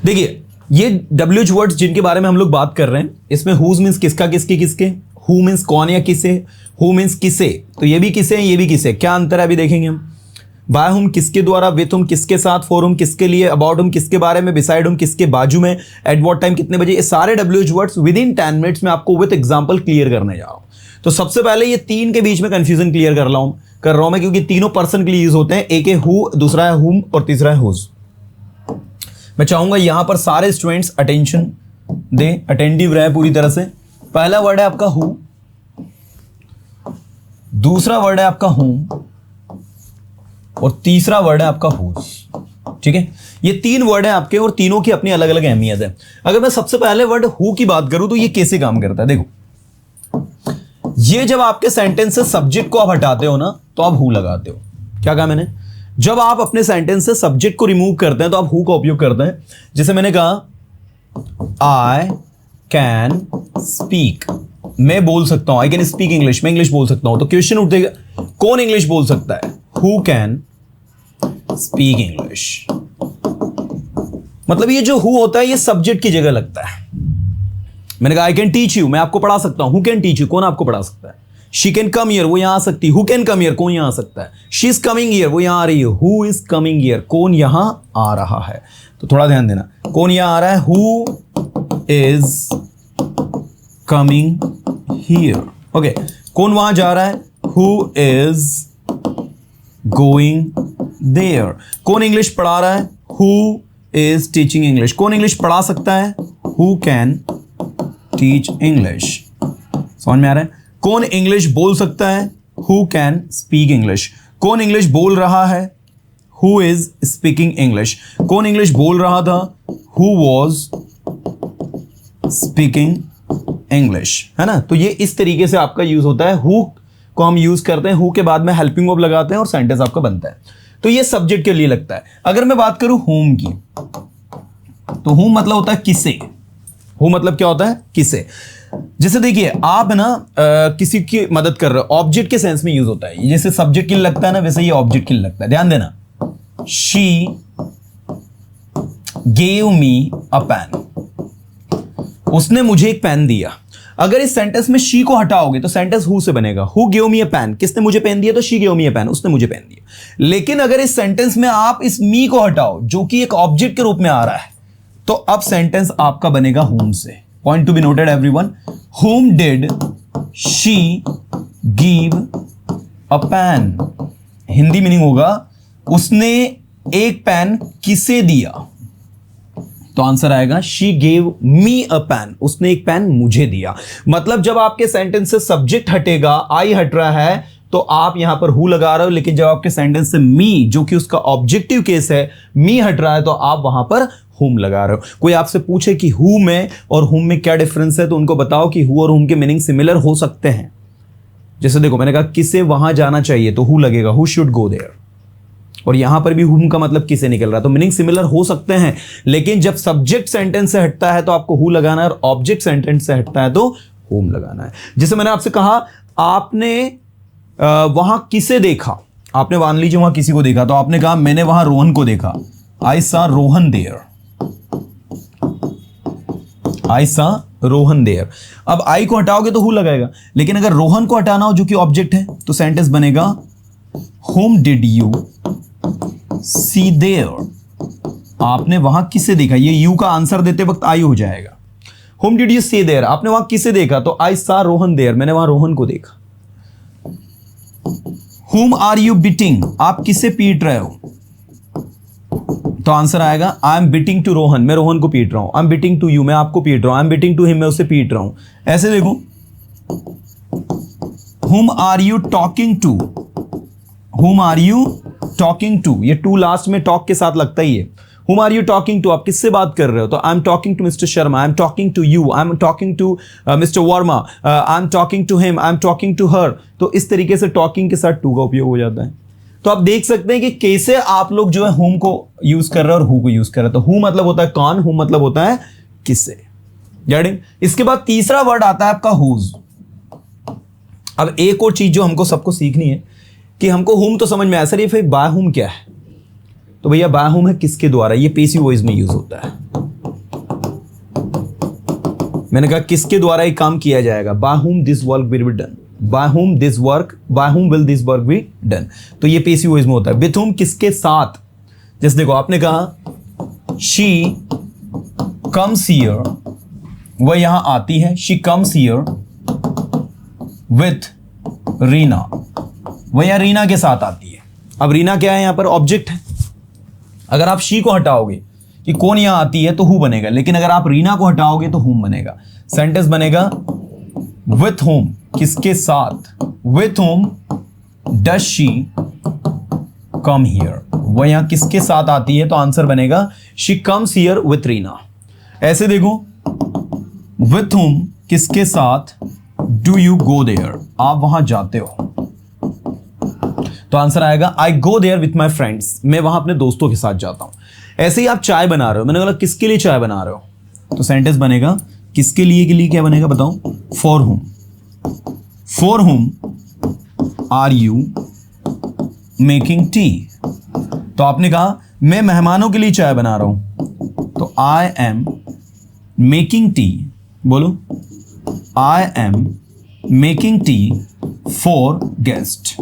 देखिए ये WH words जिनके बारे में हम लोग बात कर रहे हैं, इसमें हुज मीन्स किसका, किसके किसके, हु मीन्स कौन या किसे, हु मीन्स किसे, तो ये भी किसे है, ये भी किसे, क्या अंतर है अभी देखेंगे हम। बाय हुम किसके द्वारा, विथ हुम किसके साथ, फॉर हुम किसके लिए, अबाउट हुम किसके बारे में, बिसाइड हुम किसके बाजू में, एट व्हाट टाइम कितने बजे, ये सारे WH words with in 10 minutes में आपको विद एग्जांपल क्लियर करने जा रहा हूं। तो सबसे पहले ये तीन के बीच में कंफ्यूजन क्लियर कर रहा हूं मैं, क्योंकि तीनों पर्सन के लिए यूज होते हैं। एक है हु, दूसरा है हुम और तीसरा है हुज। मैं चाहूंगा यहां पर सारे स्टूडेंट्स अटेंशन दे, अटेंटिव रहे पूरी तरह से। पहला वर्ड है आपका हु, दूसरा वर्ड है आपका हुम और तीसरा वर्ड है आपका हुज। ठीक है, ये तीन वर्ड है आपके और तीनों की अपनी अलग अलग अहमियत है। अगर मैं सबसे पहले वर्ड हु की बात करूं तो ये कैसे काम करता है, देखो ये जब आपके सेंटेंस से सब्जेक्ट को आप हटाते हो ना तो आप हु लगाते हो। क्या कहा मैंने, जब आप अपने सेंटेंस से सब्जेक्ट को रिमूव करते हैं तो आप हु का उपयोग करते हैं। जैसे मैंने कहा आई कैन स्पीक, मैं बोल सकता हूं, आई कैन स्पीक इंग्लिश, मैं इंग्लिश बोल सकता हूं, तो क्वेश्चन उठेगा कौन इंग्लिश बोल सकता है, हु कैन स्पीक इंग्लिश। मतलब ये जो हु होता है ये सब्जेक्ट की जगह लगता है। मैंने कहा आई कैन टीच यू, मैं आपको पढ़ा सकता हूं, हु कैन टीच यू, कौन आपको पढ़ा सकता है। शी कैन कम हियर, वो यहां आ सकती है, हु कैन कम हियर, कौन यहां आ सकता है। शी इज कमिंग हियर, वो यहां आ रही है, हु इज कमिंग हियर, कौन यहां आ रहा है। तो थोड़ा ध्यान देना, कौन यहां आ रहा है, who is coming here. Okay, कौन वहां जा रहा है, हु इज गोइंग देयर। कौन इंग्लिश पढ़ा रहा है, हु इज टीचिंग इंग्लिश, कौन इंग्लिश पढ़ा सकता है, हु कैन टीच इंग्लिश। समझ में आ रहा है, कौन इंग्लिश बोल सकता है, हु कैन स्पीक इंग्लिश। कौन इंग्लिश बोल रहा है, हु इज स्पीकिंग इंग्लिश। कौन इंग्लिश बोल रहा था, हु वॉज स्पीकिंग इंग्लिश, है ना। तो ये इस तरीके से आपका यूज होता है। हु को हम यूज करते हैं, हु के बाद में हेल्पिंग वर्ब लगाते हैं और सेंटेंस आपका बनता है। तो ये सब्जेक्ट के लिए लगता है। अगर मैं बात करूं हुम की, तो हुम मतलब होता है किसे। हु मतलब क्या होता है, किसे। जैसे देखिए आप ना किसी की मदद कर रहे हो, ऑब्जेक्ट के सेंस में यूज होता है। जैसे सब्जेक्ट के लिए लगता है ना, वैसे ये ऑब्जेक्ट के लिए लगता है। ध्यान देना, she gave me a pen, उसने मुझे एक पेन दिया। अगर इस सेंटेंस में शी को हटाओगे तो सेंटेंस हु से बनेगा। Who gave me a pen, किसने मुझे पेन दिया, तो she gave me a pen, उसने मुझे पेन दिया। लेकिन अगर इस सेंटेंस में आप इस मी को हटाओ जो कि एक ऑब्जेक्ट के रूप में आ रहा है, तो अब सेंटेंस आपका बनेगा हुम से। Point to be noted everyone, whom did she give a pen. Hindi meaning होगा उसने एक पेन किसे दिया, तो आंसर आएगा she gave me a pen, उसने एक पेन मुझे दिया। मतलब जब आपके सेंटेंस से सब्जेक्ट हटेगा, आई हट रहा है, तो आप यहां पर हु लगा रहे हो। लेकिन जब आपके सेंटेंस से मी, जो कि उसका ऑब्जेक्टिव केस है, मी हट रहा है, तो आप वहां पर हुम लगा रहे हो। कोई आपसे पूछे कि हु में और हुम में क्या डिफरेंस है, तो उनको बताओ कि हु और हुम के मीनिंग सिमिलर हो सकते हैं। जैसे देखो मैंने कहा किसे वहां जाना चाहिए, तो हु लगेगा, हु शुड गो देयर। और यहां पर भी हुम का मतलब किसे निकल रहा है, तो मीनिंग सिमिलर हो सकते हैं। लेकिन जब सब्जेक्ट सेंटेंस से हटता है तो आपको हु लगाना है, और ऑब्जेक्ट सेंटेंस से हटता है तो हुम लगाना है। जैसे मैंने आपसे कहा आपने वहां किसे देखा, आपने मान लीजिए वहां किसी को देखा, तो आपने कहा मैंने वहां रोहन को देखा, आई सा रोहन देयर, आई सा रोहन देयर। अब आई को हटाओगे तो हु लगाएगा, लेकिन अगर रोहन को हटाना हो जो कि ऑब्जेक्ट है, तो सेंटेंस बनेगा whom did you see there। आपने वहां किसे देखा, ये यू का आंसर देते वक्त आई हो जाएगा। whom did you see there, आपने वहां किसे देखा, तो I saw रोहन there, मैंने वहां रोहन को देखा। whom are you beating, आप किसे पीट रहे हो, तो आंसर आएगा I am beating to Rohan, मैं रोहन को पीट रहा हूं। I am beating to you, मैं आपको पीट रहा हूं। I am beating to him, मैं उसे पीट रहा हूं। ऐसे देखो, whom are you talking to, whom are you talking to, ये टू लास्ट में टॉक के साथ लगता ही है। whom are you talking to, आप किससे बात कर रहे हो, तो I am talking to mister Sharma, I am talking to you, I am talking to mister Verma, I am talking to him, I am talking to her. तो इस तरीके से टॉकिंग के साथ टू का उपयोग हो जाता है। तो आप देख सकते हैं कि कैसे आप लोग जो है whom को यूज कर रहे हैं और हु को यूज कर रहे हैं। तो who मतलब होता है कौन, who मतलब होता है किससे। गेटिंग। इसके बाद तीसरा वर्ड आता है आपका whose। अब एक और चीज जो हमको सबको सीखनी है कि हमको whom तो समझ में आया, सर ये फिर by whom क्या है। तो भैया बाय होम है किसके द्वारा, ये पैसिव वॉइस में यूज होता है। मैंने कहा किसके द्वारा ये काम किया जाएगा, by whom this work will be done, by whom this work, by whom will this work be done, तो ये पैसिव वॉइस में होता है। विथ होम किसके साथ, जैसे देखो आपने कहा शी कम्स हियर, वह यहां आती है, she comes here with Reena, वह यहां रीना के साथ आती है। अब रीना क्या है, यहां पर ऑब्जेक्ट है। अगर आप शी को हटाओगे कि कौन यहां आती है तो हु बनेगा, लेकिन अगर आप रीना को हटाओगे तो हुम बनेगा। सेंटेंस बनेगा विथ होम किसके साथ, with home does she come here, वह यहां किसके साथ आती है, तो आंसर बनेगा she comes here with Reena. ऐसे देखो विथ होम किसके साथ डू यू गो देयर, आप वहां जाते हो, तो आंसर आएगा I go there with my friends, मैं वहां अपने दोस्तों के साथ जाता हूं। ऐसे ही आप चाय बना रहे हो, मैंने बोला किसके लिए चाय बना रहे हो, तो सेंटेंस बनेगा किसके लिए, के लिए क्या बनेगा बताओ, for whom, for whom are you making tea, तो आपने कहा मैं मेहमानों के लिए चाय बना रहा हूं, तो आई एम मेकिंग टी, बोलो आई am making tea for guest,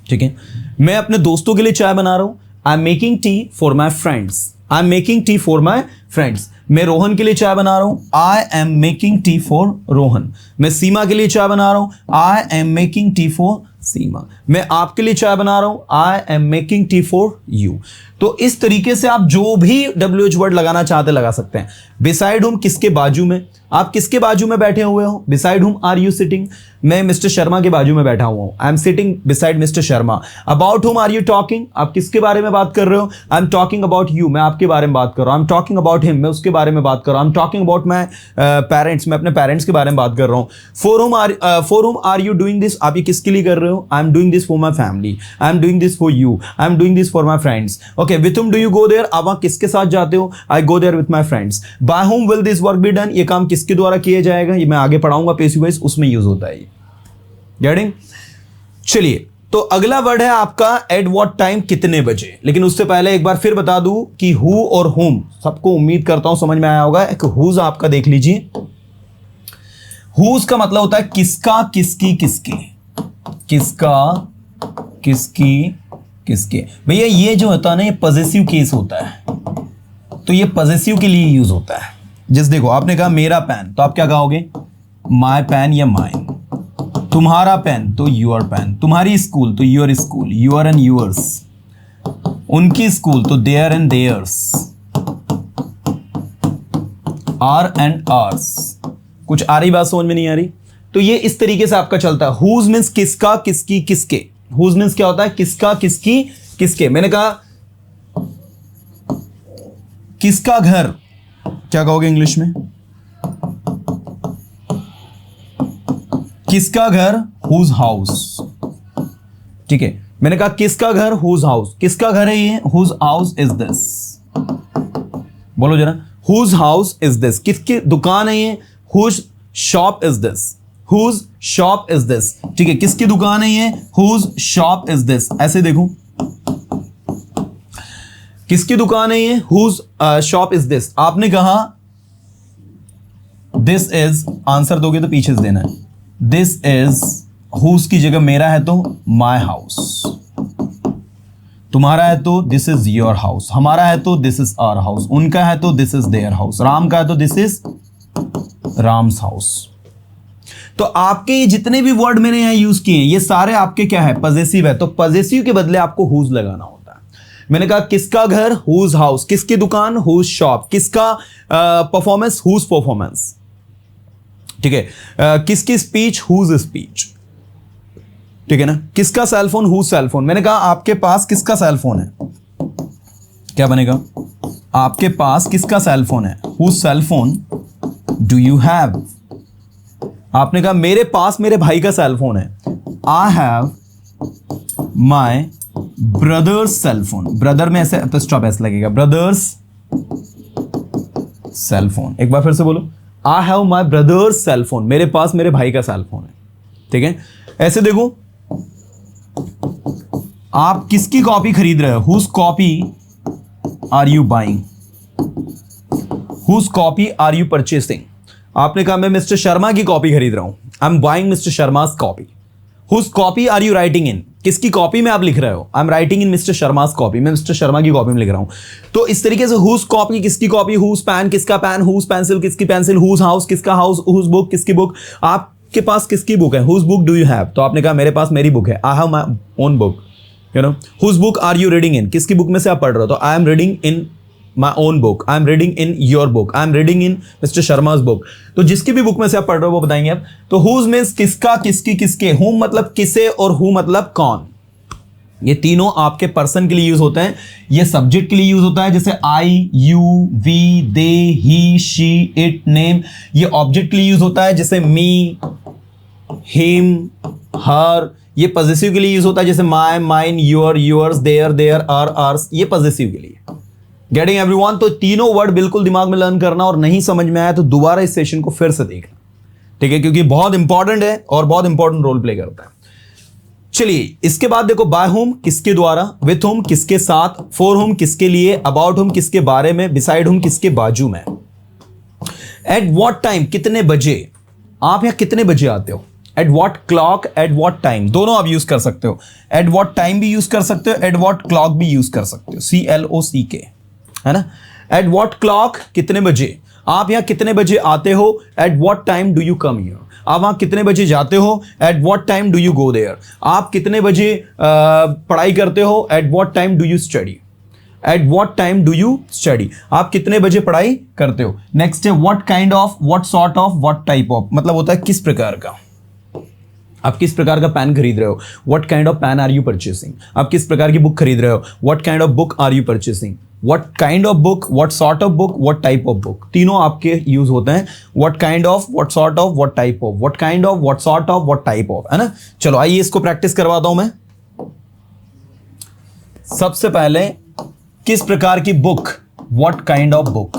ठीक है। मैं अपने दोस्तों के लिए चाय बना रहा हूं, I am making tea for my friends, I am making tea for my friends. मैं रोहन के लिए चाय बना रहा हूं, I am making tea for Rohan. मैं सीमा के लिए चाय बना रहा हूं, I am making tea for Seema. मैं आपके लिए चाय बना रहा हूं, I am making tea for you. तो इस तरीके से आप जो भी WH वर्ड लगाना चाहते लगा सकते हैं। बिसाइड हुम किसके बाजू में, आप किसके बाजू में बैठे हुए हो, beside whom are you sitting, मैं मिस्टर शर्मा के बाजू में बैठा हुआ हूं, I am sitting beside mister Sharma. About whom are you talking, आप किसके बारे में बात कर रहे हो, I am talking about you, मैं आपके बारे में बात कर रहा हूं, I am talking about him, मैं उसके बारे में बात कर रहा हूं, I am talking about my parents, मैं अपने पेरेंट्स के बारे में बात कर रहा हूं। फॉर हुम आर यू डूइंग दिस, आप ये किसके लिए कर रहे हो, I am doing this for my family, I am doing this for you, I am doing this for my friends. Okay, with whom do you go there, आप वहां किसके साथ जाते हो, I go there with my friends. By whom will this work be done, ये काम किसके द्वारा किया जाएगा, ये मैं आगे पढ़ाऊंगा पैसिव वॉइस, उसमें यूज होता है ये। गेटिंग? चलिए, तो अगला वर्ड है आपका एट व्हाट टाइम, कितने बजे। लेकिन उससे पहले एक बार फिर बता दूं कि हु और हुम सबको उम्मीद करता हूं समझ में आया होगा। एक हुज आपका देख लीजिए, हुज का मतलब होता है किसका, किसकी, किसके, किसका, किसकी, किसके। भैया ये जो होता है ना, ये पॉजेसिव केस होता है, तो ये पॉजेसिव के लिए यूज होता है। जैसे देखो आपने कहा मेरा पेन, तो आप क्या कहोगे, माय पेन या माइन। तुम्हारा पेन तो योर पेन, तुम्हारी स्कूल तो your school, your and yours. उनकी स्कूल तो their and theirs, our and ours. कुछ आ रही बात समझ में नहीं आ रही? तो ये इस तरीके से आपका चलता है। हुज मीन्स किसका, किसकी, किसके। हुज मीन्स क्या होता है, किसका, किसकी, किसके। मैंने कहा किसका घर, क्या कहोगे इंग्लिश में, किसका घर, हुज हाउस, ठीक है। मैंने कहा किसका घर, हुज हाउस, किसका घर है ये, हुज हाउस इज दिस। बोलो जरा, हुज हाउस इज दिस, किसकी दुकान है ये, whose shop is this, whose shop is this, ठीक है। किसकी दुकान है ये, हुज शॉप इज दिस। ऐसे देखो, किसकी दुकान है ये, हुज शॉप इज दिस। आपने कहा दिस इज, आंसर दोगे तो पीछे से देना है, दिस इज, हुज की जगह मेरा है तो माई हाउस, तुम्हारा है तो दिस इज योर हाउस, हमारा है तो दिस इज आवर हाउस, उनका है तो this is their house, Ram का है तो दिस इज राम्स हाउस। तो आपके ये जितने भी वर्ड मैंने यहां यूज किए हैं, ये सारे आपके क्या है, पॉजेसिव है। तो पॉजेसिव के बदले आपको हुज लगाना होता है। मैंने कहा किसका घर, हुज हाउस, किसकी दुकान, हुज शॉप, किसका परफॉर्मेंस, हुज परफॉर्मेंस, ठीक है। किसकी स्पीच, हुज स्पीच, ठीक है ना। किसका सेलफोन, हुज सेलफोन। मैंने कहा आपके पास किसका सेलफोन है, क्या बनेगा, आपके पास किसका सेलफोन है, whose cellphone do you have. आपने कहा मेरे पास मेरे भाई का सेलफोन है, I have my brother's cellphone. Brother में ऐसे एपिस्ट्रॉफ एस लगेगा, ब्रदर्स सेलफोन। एक बार फिर से बोलो, I have my brother's cellphone, मेरे पास मेरे भाई का सेलफोन है, ठीक है। ऐसे देखो, आप किसकी कॉपी खरीद रहे हो? Whose copy are you buying? Whose copy are you purchasing? आपने कहा मैं मिस्टर शर्मा की कॉपी खरीद रहा हूं, I am buying mister Sharma's copy. Whose copy are you writing in? किसकी कॉपी में आप लिख रहे हो? I am writing in mister Sharma's copy, मैं मिस्टर शर्मा की कॉपी में लिख रहा हूं। तो इस तरीके से हुज कॉपी किसकी कॉपी, हुज पेन किसका पेन, हुज पेंसिल किसकी पेंसिल, हुज हाउस किसका हाउस, हुज बुक किसकी बुक, आपके पास किसकी बुक है? Whose book do you have? तो आपने कहा मेरे पास मेरी बुक है, I have my own book, you know. Whose book are you reading in? किसकी बुक में से आप पढ़ रहे हो? तो I am reading in my own book, I am reading in your book, I am reading in mister Sharma's book. तो जिसकी भी बुक में से आप पढ़ रहे हो वो बताएंगे आप। तो हुज मीन्स किसका, किसकी, किसके। हुम मतलब किसे और हु मतलब कौन। ये तीनों आपके पर्सन के लिए यूज होते हैं। ये सब्जेक्ट के लिए यूज होता है, जैसे I, you, we, they, he, she, it, name. ये ऑब्जेक्ट के लिए यूज होता है, जैसे मी, हिम, हर। ये पॉजेसिव के लिए यूज होता है, जैसे my, mine, your, yours, their, their, ours. ये पॉजेसिव के लिए। Getting everyone? तो तीनों वर्ड बिल्कुल दिमाग में लर्न करना, और नहीं समझ में आया तो दोबारा इस सेशन को फिर से देखना, ठीक है, क्योंकि बहुत इंपॉर्टेंट है और बहुत इंपॉर्टेंट रोल प्ले करता है। चलिए इसके बाद देखो, बाय हुम किसके द्वारा, विथ हुम किसके साथ, फॉर हुम किसके लिए, अबाउट हुम किसके बारे में, बिसाइड हुम किसके बाजू में। एट व्हाट टाइम कितने बजे, आप यहां कितने बजे आते हो। At what clock, eight what time, दोनों आप यूज कर सकते हो। एट व्हाट टाइम भी यूज कर सकते हो, एट व्हाट क्लॉक भी यूज कर सकते हो, CLOCK, है ना। एट व्हाट क्लॉक कितने बजे, आप यहां कितने बजे आते हो। At what time do you come here, आप वहां कितने बजे जाते हो। At what time do you go there, आप कितने बजे पढ़ाई करते हो। At what time do you study, at what time do you study, आप कितने बजे पढ़ाई करते हो। नेक्स्ट है what kind of, what sort of, what type of, मतलब होता है किस प्रकार का, आप किस प्रकार का पेन खरीद रहे हो। What kind of pen are you purchasing, आप किस प्रकार की बुक खरीद रहे हो। What kind of book are you purchasing, what kind of book, what sort of book, what type of book, तीनों आपके यूज होते हैं। What kind of, what sort of, what type of, what kind of, what sort of, what type of, है ना। चलो आइए इसको practice करवाता हूं मैं। सबसे पहले किस प्रकार की book, what kind of book,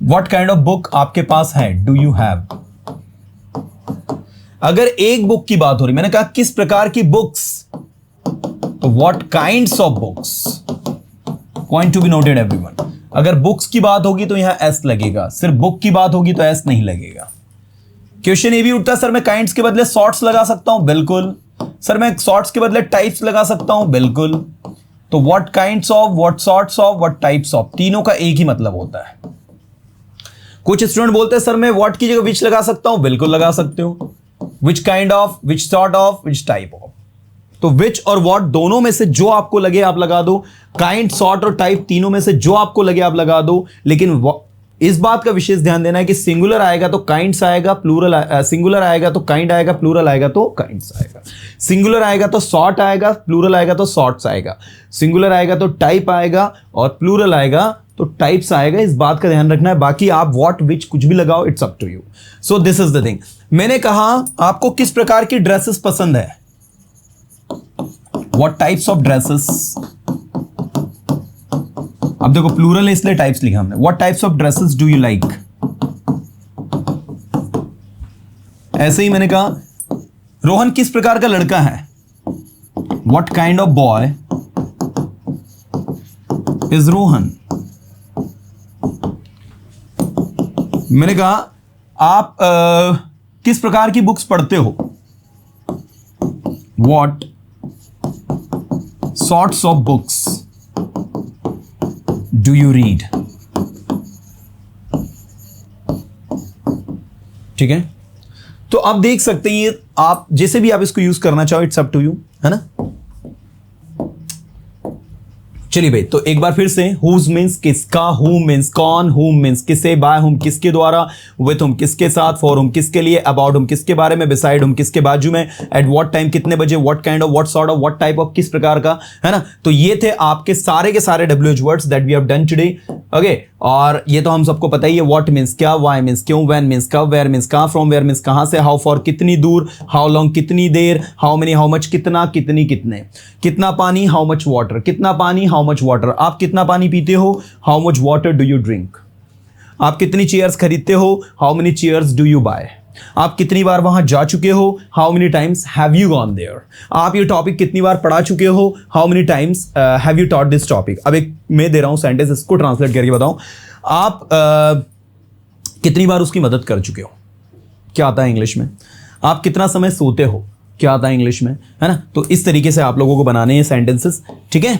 what kind of book आपके पास है, डू यू हैव। अगर एक बुक की बात हो रही, मैंने कहा किस प्रकार की बुक्स, तो what kinds of books, point to be noted everyone. अगर बुक्स की बात होगी तो यहां एस लगेगा, सिर्फ बुक की बात होगी तो एस नहीं लगेगा। क्वेश्चन ये भी उठता है, सर मैं काइंड्स के बदले सॉर्ट्स लगा सकता हूं, बिल्कुल। सर मैं सॉर्ट्स के बदले टाइप्स लगा सकता हूं, बिल्कुल। तो what kinds of, what sorts of, what types of, तीनों का एक ही मतलब होता है। कुछ स्टूडेंट बोलते हैं सर मैं व्हाट की जगह विच लगा सकता हूं, बिल्कुल लगा सकते हो। Which kind of, which sort of, which type of. तो विच और व्हाट दोनों में से जो आपको लगे आप लगा दो। काइंड, सॉर्ट और टाइप तीनों में से जो आपको लगे आप लगा दो। लेकिन इस बात का विशेष ध्यान देना है कि सिंगुलर आएगा तो काइंड्स आएगा, प्लूरल सिंगुलर आएगा तो काइंड आएगा, प्लूरल आएगा तो काइंड्स आएगा। सिंगुलर आएगा तो सॉर्ट आएगा, प्लूरल आएगा तो सॉर्ट्स आएगा। सिंगुलर आएगा तो टाइप आएगा और प्लूरल आएगा तो टाइप्स आएगा। इस बात का ध्यान रखना है। बाकी आप व्हाट, विच कुछ भी लगाओ, it's up to you. So this is the thing. मैंने कहा आपको किस प्रकार की ड्रेसेस पसंद है, व्हाट टाइप्स ऑफ ड्रेसेस। अब देखो प्लूरल है इसलिए टाइप्स लिखा हमने। What types of dresses do you like. ऐसे ही मैंने कहा रोहन किस प्रकार का लड़का है, what kind of boy is Rohan. मैंने कहा आप किस प्रकार की बुक्स पढ़ते हो, what sorts of books do you read. ठीक है, तो आप देख सकते हैं ये आप जैसे भी आप इसको यूज करना चाहो, इट्स अप टू यू, है ना। चलिए भाई, तो एक बार फिर से हुज मीन्स किसका, हु मीन्स कौन, हुम मीन्स किसे, बाय हुम किसके द्वारा, विथ हुम किसके साथ, फॉर हुम किसके लिए, अबाउट हुम किसके बारे में, बिसाइड हुम किसके बाजू में, एट व्हाट टाइम कितने बजे, what kind of, what sort of, what type of किस प्रकार का, है ना। तो ये थे आपके सारे के सारे WH words that we have done today. Okay, और ये तो हम सबको पता ही है। व्हाट मीन्स क्या, वाई मीन्स क्यों, व्हेन मीन्स कब, वेयर मीन्स कहां, फ्रॉम वेयर मीन्स कहां से, हाउ फॉर कितनी दूर, हाउ लॉन्ग कितनी देर, हाउ मेनी हाउ मच कितना, कितनी कितने, कितना पानी, हाउ मच वाटर, कितना पानी, हाउ मच वाटर, आप कितना पानी पीते हो, how much water do you drink, आप कितनी चेयर्स खरीदते हो, how many chairs do you buy, आप कितनी बार वहां जा चुके हो, how many times have you gone there. आप ये टॉपिक कितनी बार पढ़ा चुके हो, how many times have you taught this topic. अब एक मैं दे रहा हूं सेंटेंस, इसको ट्रांसलेट करके बताऊं। आप कितनी बार उसकी मदद कर चुके हो, क्या आता है इंग्लिश में। आप कितना समय सोते हो, क्या आता है इंग्लिश में, है ना। तो इस तरीके से आप लोगों को बनाने हैं सेंटेंसेस, ठीक है।